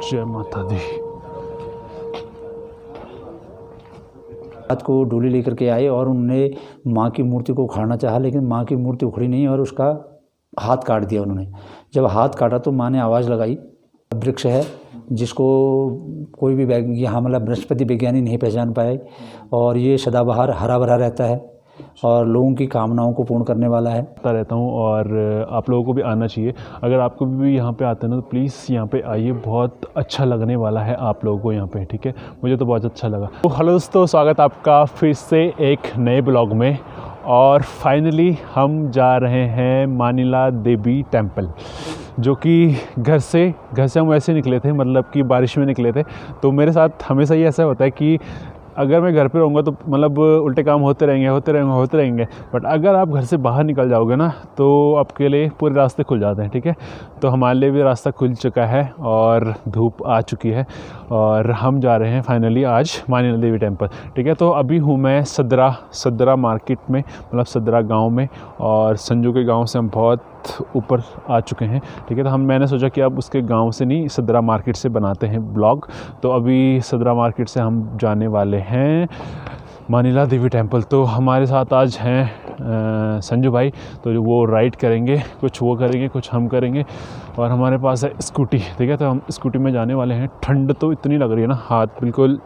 जय माता दी। रात को डोली लेकर के आए और उन्होंने माँ की मूर्ति को उखाड़ना चाहा, लेकिन माँ की मूर्ति उखड़ी नहीं और उसका हाथ काट दिया उन्होंने। जब हाथ काटा तो माँ ने आवाज़ लगाई। वृक्ष है जिसको कोई भी यहाँ मतलब बृहस्पति विज्ञानी नहीं पहचान पाए, और ये सदाबहार हरा भरा रहता है और लोगों की कामनाओं को पूर्ण करने वाला है। आता रहता हूँ और आप लोगों को भी आना चाहिए। अगर आपको भी यहाँ पे आते हैं ना तो प्लीज़ यहाँ पे आइए, बहुत अच्छा लगने वाला है आप लोगों को यहाँ पे, ठीक है। मुझे तो बहुत अच्छा लगा। तो हेलो दोस्तों, स्वागत आपका फिर से एक नए ब्लॉग में। और फाइनली हम जा रहे हैं मानिला देवी टेम्पल, जो कि घर से हम ऐसे निकले थे, मतलब कि बारिश में निकले थे। तो मेरे साथ हमेशा ही ऐसा होता है कि अगर मैं घर पे रहूँगा तो मतलब उल्टे काम होते रहेंगे। बट अगर आप घर से बाहर निकल जाओगे ना तो आपके लिए पूरे रास्ते खुल जाते हैं, ठीक है। तो हमारे लिए भी रास्ता खुल चुका है और धूप आ चुकी है और हम जा रहे हैं फाइनली आज मानिला देवी टेम्पल, ठीक है। तो अभी हूँ मैं सदरा मार्केट में, मतलब सदरा गाँव में, और संजू के गाँव से हम बहुत ऊपर आ चुके हैं, ठीक है। तो मैंने सोचा कि अब उसके गांव से नहीं, सदरा मार्केट से बनाते हैं ब्लॉग। तो अभी सदरा मार्केट से हम जाने वाले हैं मानिला देवी टेम्पल। तो हमारे साथ आज हैं संजू भाई, तो वो राइड करेंगे, कुछ वो करेंगे कुछ हम करेंगे, और हमारे पास है स्कूटी, ठीक है। तो हम स्कूटी में जाने वाले हैं। ठंड तो इतनी लग रही है ना, हाथ बिल्कुल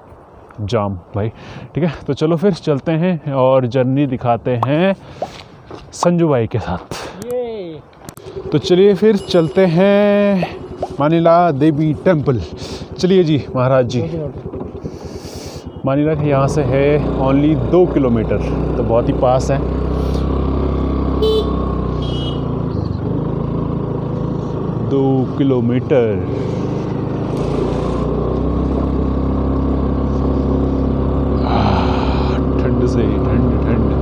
जाम भाई, ठीक है। तो चलो फिर चलते हैं और जर्नी दिखाते हैं संजू भाई के साथ। तो चलिए फिर चलते हैं मानिला देवी टेम्पल। चलिए जी महाराज जी। मानिला के यहाँ से है ओनली 2 किलोमीटर, तो बहुत ही पास है। दो किलोमीटर। ठंड से ठंड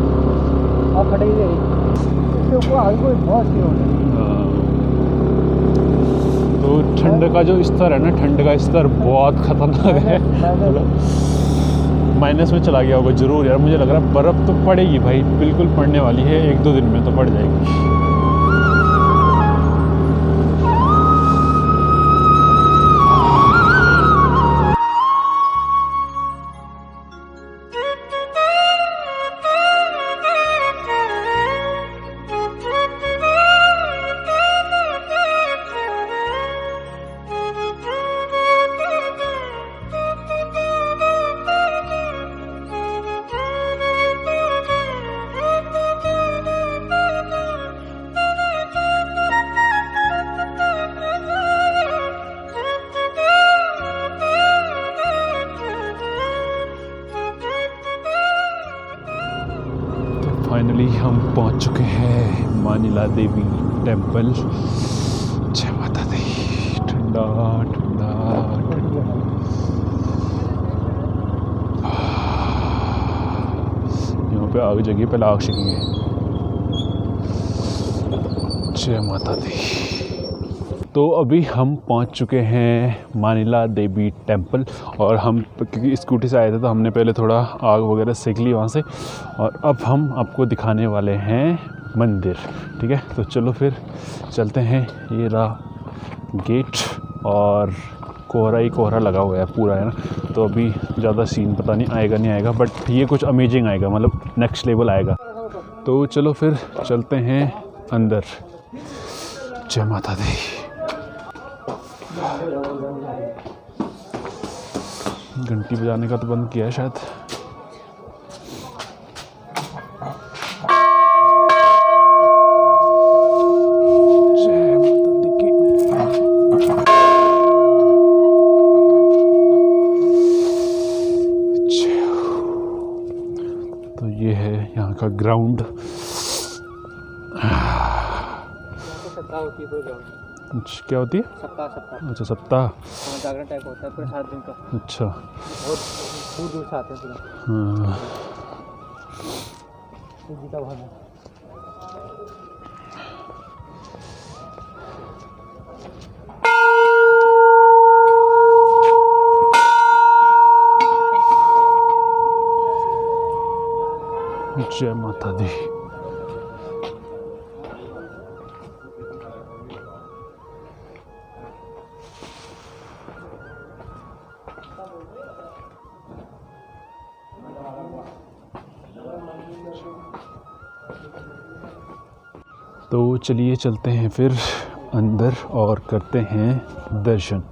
तो ठंड का जो स्तर है ना, ठंड का स्तर बहुत खतरनाक है। माइनस में चला गया होगा ज़रूर यार। मुझे लग रहा है बर्फ़ तो पड़ेगी भाई, बिल्कुल पड़ने वाली है, 1-2 दिन में तो पड़ जाएगी। फाइनली हम पहुंच चुके हैं मानिला देवी टेम्पल। जय माता दी। ठंडा ठंडा ठंडा। यहाँ पे आग जगह पहले आग सेकेंगे। जय माता दी। तो अभी हम पहुंच चुके हैं मानिला देवी टेम्पल, और हम क्योंकि स्कूटी से आए थे तो हमने पहले थोड़ा आग वगैरह सेक ली वहाँ से, और अब हम आपको दिखाने वाले हैं मंदिर, ठीक है। तो चलो फिर चलते हैं। ये रहा गेट, और कोहरा ही कोहरा लगा हुआ है पूरा, है ना। तो अभी ज़्यादा सीन पता नहीं आएगा नहीं आएगा, बट ये कुछ अमेजिंग आएगा, मतलब नेक्स्ट लेवल आएगा। तो चलो फिर चलते हैं अंदर। जय माता दी। घंटी बजाने का तो बंद किया है शायद। जय माता दी की। तो ये है यहाँ का ग्राउंड। क्या होती है? सप्ताह। अच्छा, सप्ताह जागरण टाइप होता है पूरे 7 दिन का। अच्छा, बहुत दूर दूर से आते हैं पूरा। हाँ। जी का भाग है। जय माता दी। तो चलिए चलते हैं फिर अंदर और करते हैं दर्शन।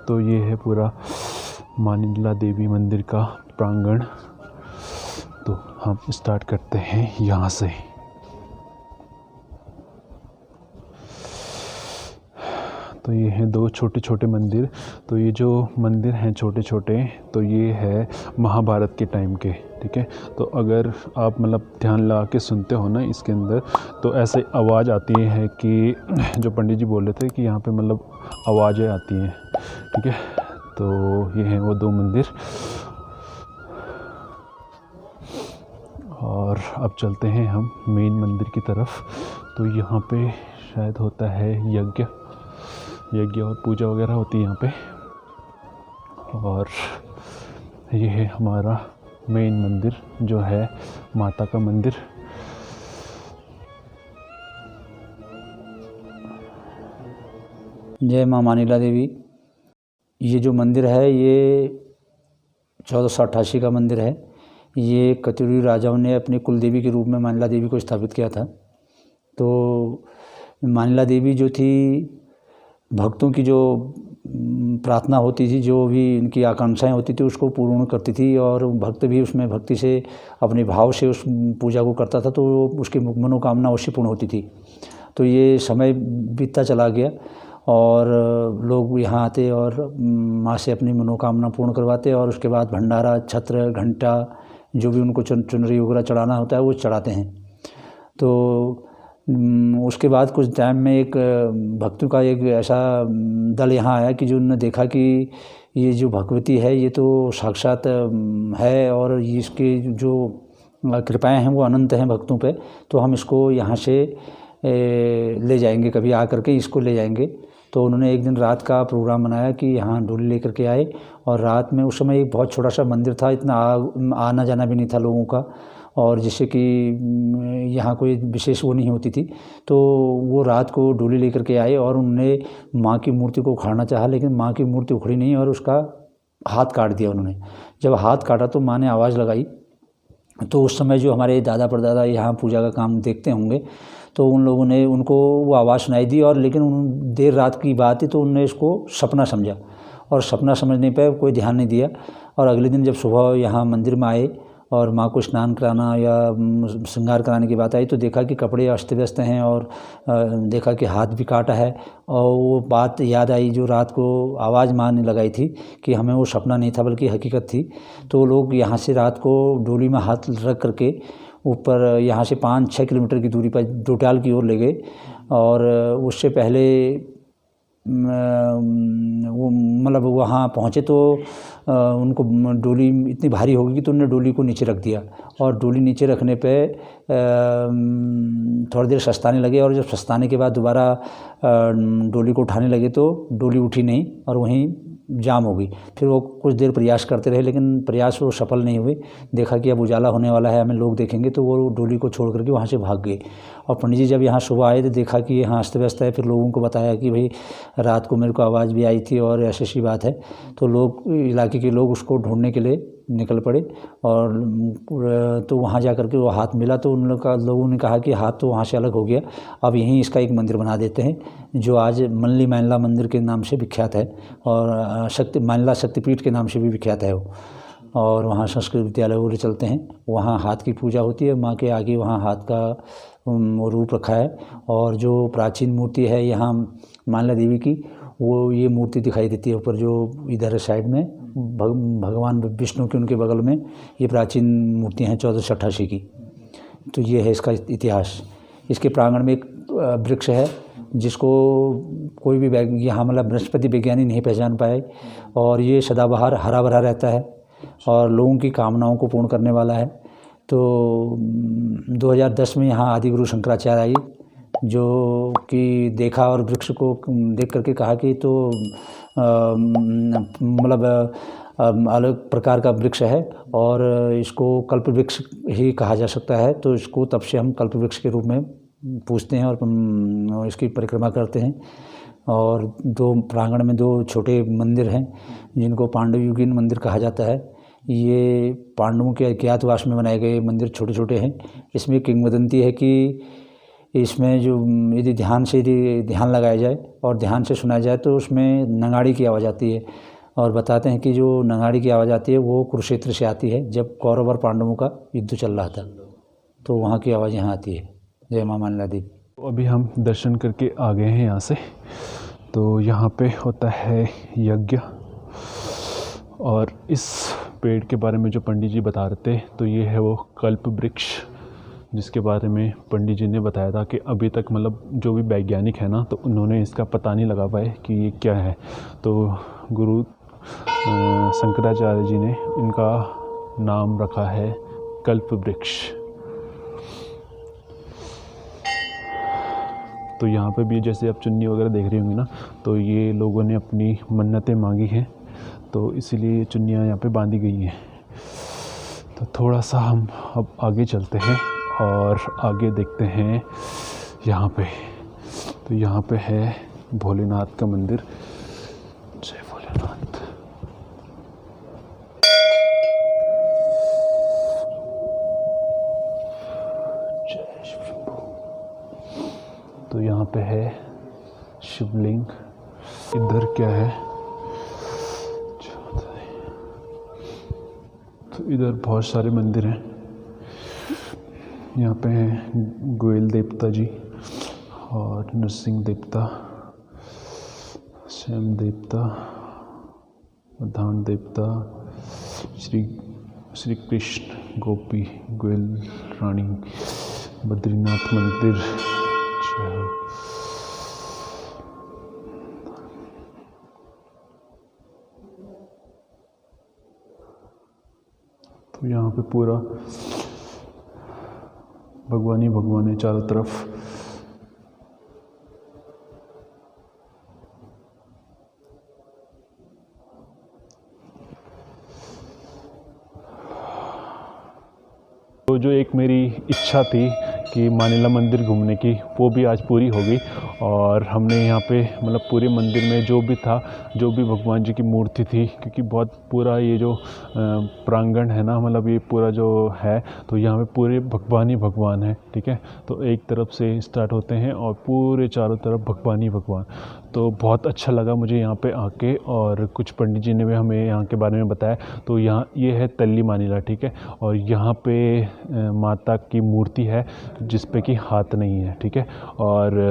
तो ये है पूरा मानिला देवी मंदिर का प्रांगण। तो हम स्टार्ट करते हैं यहाँ से। तो ये हैं दो छोटे छोटे मंदिर। तो ये जो मंदिर हैं छोटे छोटे, तो ये है महाभारत के टाइम के, ठीक है। तो अगर आप मतलब ध्यान लगा के सुनते हो ना इसके अंदर, तो ऐसे आवाज़ आती है कि जो पंडित जी बोल रहे थे कि यहाँ पे मतलब आवाज़ें आती हैं, ठीक है। तो ये हैं वो दो मंदिर। और अब चलते हैं हम मेन मंदिर की तरफ। तो यहाँ पे शायद होता है यज्ञ और पूजा वगैरह होती है यहाँ पे। और ये है हमारा मेन मंदिर जो है माता का मंदिर। जय माँ मानिला देवी। ये जो मंदिर है ये 1488 का मंदिर है। ये कतिरूरी राजाओं ने अपनी कुल देवी के रूप में मानिला देवी को स्थापित किया था। तो मानिला देवी जो थी, भक्तों की जो प्रार्थना होती थी, जो भी इनकी आकांक्षाएं होती थी उसको पूर्ण करती थी, और भक्त भी उसमें भक्ति से अपने भाव से उस पूजा को करता था, तो उसकी मनोकामना अवश्य पूर्ण होती थी। तो ये समय बीतता चला गया और लोग यहाँ आते और माँ से अपनी मनोकामना पूर्ण करवाते, और उसके बाद भंडारा, छत्र, घंटा, जो भी उनको चुनरी वगैरह चढ़ाना होता है वो चढ़ाते हैं। तो उसके बाद कुछ टाइम में एक भक्तों का एक ऐसा दल यहाँ आया कि जो उन्होंने देखा कि ये जो भगवती है ये तो साक्षात है, और इसके जो कृपाएं हैं वो अनंत हैं भक्तों पे, तो हम इसको यहाँ से ले जाएंगे, कभी आ करके इसको ले जाएंगे। तो उन्होंने एक दिन रात का प्रोग्राम बनाया कि यहाँ डोली लेकर के आए, और रात में उस समय एक बहुत छोटा सा मंदिर था, इतना आना जाना भी नहीं था लोगों का, और जिससे कि यहाँ कोई विशेष वो नहीं होती थी। तो वो रात को डोली लेकर के आए और उन्होंने माँ की मूर्ति को उखाड़ना चाहा, लेकिन माँ की मूर्ति उखड़ी नहीं और उसका हाथ काट दिया उन्होंने। जब हाथ काटा तो माँ ने आवाज़ लगाई। तो उस समय जो हमारे दादा परदादा यहाँ पूजा का काम देखते होंगे, तो उन लोगों ने उनको वो आवाज़ सुनाई दी, और लेकिन देर रात की बात थी तो उन्होंने इसको सपना समझा, और सपना समझने पर कोई ध्यान नहीं दिया। और अगले दिन जब सुबह यहाँ मंदिर में आए और माँ को स्नान कराना या श्रृंगार कराने की बात आई, तो देखा कि कपड़े अस्त व्यस्त हैं, और देखा कि हाथ भी काटा है। और वो बात याद आई जो रात को आवाज़ माँ ने लगाई थी कि हमें वो सपना नहीं था बल्कि हकीकत थी। तो लोग यहाँ से रात को डोली में हाथ रख करके ऊपर यहाँ से 5-6 किलोमीटर की दूरी पर डोटाल की ओर ले गए, और उससे पहले वो मतलब वहाँ पहुँचे तो उनको डोली इतनी भारी हो गई कि तो उन्होंने डोली को नीचे रख दिया, और डोली नीचे रखने पे थोड़ी देर सस्ताने लगे, और जब सस्ताने के बाद दोबारा डोली को उठाने लगे तो डोली उठी नहीं और वहीं जाम हो गई। फिर वो कुछ देर प्रयास करते रहे, लेकिन प्रयास वो सफल नहीं हुए। देखा कि अब उजाला होने वाला है, हमें लोग देखेंगे, तो वो डोली को छोड़ करके वहाँ से भाग गए। और पंडित जी जब यहाँ सुबह आए तो देखा कि यहाँ अस्त व्यस्त है। फिर लोगों को बताया कि भाई रात को मेरे को आवाज़ भी आई थी और ऐसी ऐसी बात है। तो लोग, इलाके के लोग उसको ढूंढने के लिए निकल पड़े, और तो वहाँ जा कर के वो हाथ मिला। तो उन लोगों ने कहा कि हाथ तो वहाँ से अलग हो गया, अब यहीं इसका एक मंदिर बना देते हैं, जो आज मल्ली मानिला मंदिर के नाम से विख्यात है, और मानिला शक्तिपीठ के नाम से भी विख्यात है वो। और वहाँ संस्कृत विद्यालय वो चलते हैं, वहाँ हाथ की पूजा होती है। माँ के आगे वहाँ हाथ का वो रूप रखा है, और जो प्राचीन मूर्ति है यहाँ मानिला देवी की, वो ये मूर्ति दिखाई देती है ऊपर, जो इधर साइड में भगवान विष्णु के उनके बगल में ये प्राचीन मूर्तियाँ हैं 1488 की। तो ये है इसका इतिहास। इसके प्रांगण में एक वृक्ष है जिसको कोई भी यहाँ मतलब बृहस्पति विज्ञानी नहीं पहचान पाए, और ये सदाबहार हरा भरा रहता है और लोगों की कामनाओं को पूर्ण करने वाला है। तो 2010 में यहाँ आदिगुरु शंकराचार्य आई, जो कि देखा और वृक्ष को देख करके कहा कि तो मतलब अलग प्रकार का वृक्ष है और इसको कल्प वृक्ष ही कहा जा सकता है। तो इसको तब से हम कल्प वृक्ष के रूप में पूजते हैं और इसकी परिक्रमा करते हैं। और दो प्रांगण में दो छोटे मंदिर हैं जिनको पांडवयुगीन मंदिर कहा जाता है। ये पांडवों के अज्ञातवास में बनाए गए मंदिर छोटे छोटे हैं। इसमें किंवदंती है कि इसमें जो यदि ध्यान लगाया जाए और ध्यान से सुना जाए तो उसमें नगाड़ी की आवाज़ आती है। और बताते हैं कि जो नगाड़ी की आवाज़ आती है वो कुरुक्षेत्र से आती है, जब कौरव और पांडवों का युद्ध चल रहा था, तो वहाँ की आवाज़ यहाँ आती है। जय मां मानिला देवी। तो अभी हम दर्शन करके आ गए हैं यहाँ से। तो यहाँ पे होता है यज्ञ, और इस पेड़ के बारे में जो पंडित जी बता रहे थे, तो ये है वो कल्प वृक्ष, जिसके बारे में पंडित जी ने बताया था कि अभी तक मतलब जो भी वैज्ञानिक है ना, तो उन्होंने इसका पता नहीं लगा पाए कि ये क्या है। तो गुरु शंकराचार्य जी ने इनका नाम रखा है कल्प वृक्ष। तो यहाँ पे भी जैसे आप चुन्नी वगैरह देख रही होंगी ना, तो ये लोगों ने अपनी मन्नतें मांगी हैं, तो इसीलिए ये चुन्नियाँ यहाँ पे बांधी गई हैं। तो थोड़ा सा हम अब आगे चलते हैं और आगे देखते हैं यहाँ पे। तो यहाँ पे है भोलेनाथ का मंदिर। जय भोलेनाथ। जय शिव। तो यहाँ पे है शिवलिंग। इधर क्या है, तो इधर बहुत सारे मंदिर हैं। यहाँ पे हैं गोयल देवता जी और नरसिंह देवता, श्याम देवता, प्रधान देवता, श्री कृष्ण, गोपी, गोयल रानी, बद्रीनाथ मंदिर। तो यहाँ पे पूरा भगवान ही भगवान है चारों तरफ। तो जो एक मेरी इच्छा थी कि मानिला मंदिर घूमने की, वो भी आज पूरी हो गई। और हमने यहाँ पे मतलब पूरे मंदिर में जो भी था, जो भी भगवान जी की मूर्ति थी, क्योंकि बहुत पूरा ये जो प्रांगण है ना, मतलब ये पूरा जो है, तो यहाँ पे पूरे भगवान ही भगवान है। ठीक है, तो एक तरफ से स्टार्ट होते हैं और पूरे चारों तरफ भगवान ही भगवान। तो बहुत अच्छा लगा मुझे यहाँ पे आके, और कुछ पंडित जी ने भी हमें यहाँ के बारे में बताया। तो यहाँ ये है तल्ली मानिला, ठीक है, और यहाँ पे माता की मूर्ति है जिस पे कि हाथ नहीं है। ठीक है, और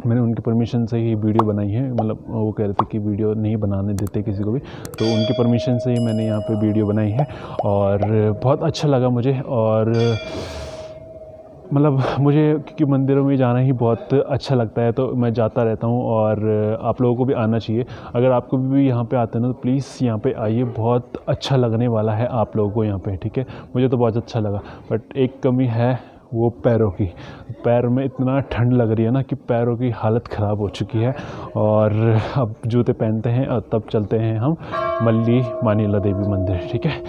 मैंने उनकी परमिशन से ही वीडियो बनाई है। मतलब वो कह रहे थे कि वीडियो नहीं बनाने देते किसी को भी, तो उनकी परमिशन से ही मैंने यहाँ पे वीडियो बनाई है। और बहुत अच्छा लगा मुझे, और मतलब मुझे क्योंकि मंदिरों में जाना ही बहुत अच्छा लगता है, तो मैं जाता रहता हूँ। और आप लोगों को भी आना चाहिए। अगर आपको भी यहाँ पे आते हैं ना, तो प्लीज़ यहाँ पे आइए, बहुत अच्छा लगने वाला है आप लोगों को यहाँ पे। ठीक है, मुझे तो बहुत अच्छा लगा, बट एक कमी है, वो पैरों की। पैर में इतना ठंड लग रही है ना कि पैरों की हालत ख़राब हो चुकी है। और अब जूते पहनते हैं और तब चलते हैं हम मल्ली मानिला देवी मंदिर। ठीक है,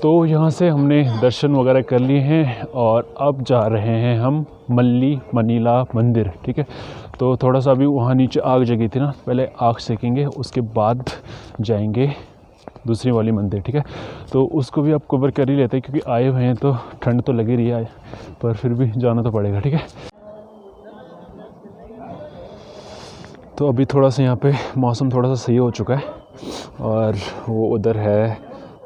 तो यहाँ से हमने दर्शन वगैरह कर लिए हैं और अब जा रहे हैं हम मल्ली मानिला मंदिर। ठीक है, तो थोड़ा सा अभी वहाँ नीचे आग जगी थी ना, पहले आग सेकेंगे, उसके बाद जाएंगे दूसरी वाली मंदिर। ठीक है, तो उसको भी आप कवर कर ही लेते हैं, क्योंकि आए हुए हैं तो ठंड तो लगी रही है, पर फिर भी जाना तो पड़ेगा। ठीक है, तो अभी थोड़ा सा यहाँ पे मौसम थोड़ा सा सही हो चुका है, और वो उधर है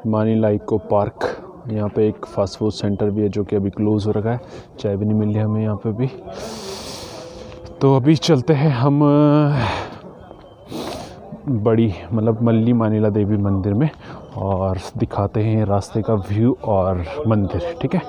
मानिला इको पार्क। यहाँ पे एक फास्ट फूड सेंटर भी है जो कि अभी क्लोज़ हो रखा है, चाय भी नहीं मिल रही हमें यहाँ पे भी। तो अभी चलते हैं हम बड़ी मतलब मल्ली मानिला देवी मंदिर में, और दिखाते हैं रास्ते का व्यू और मंदिर। ठीक है,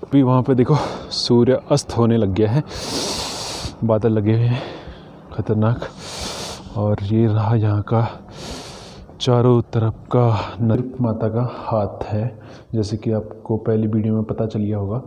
अभी वहाँ पे देखो सूर्य अस्त होने लग गया है, बादल लगे हुए हैं खतरनाक। और ये रहा यहाँ का चारों तरफ का नर माता का हाथ है जैसे कि आपको पहली वीडियो में पता चल गया होगा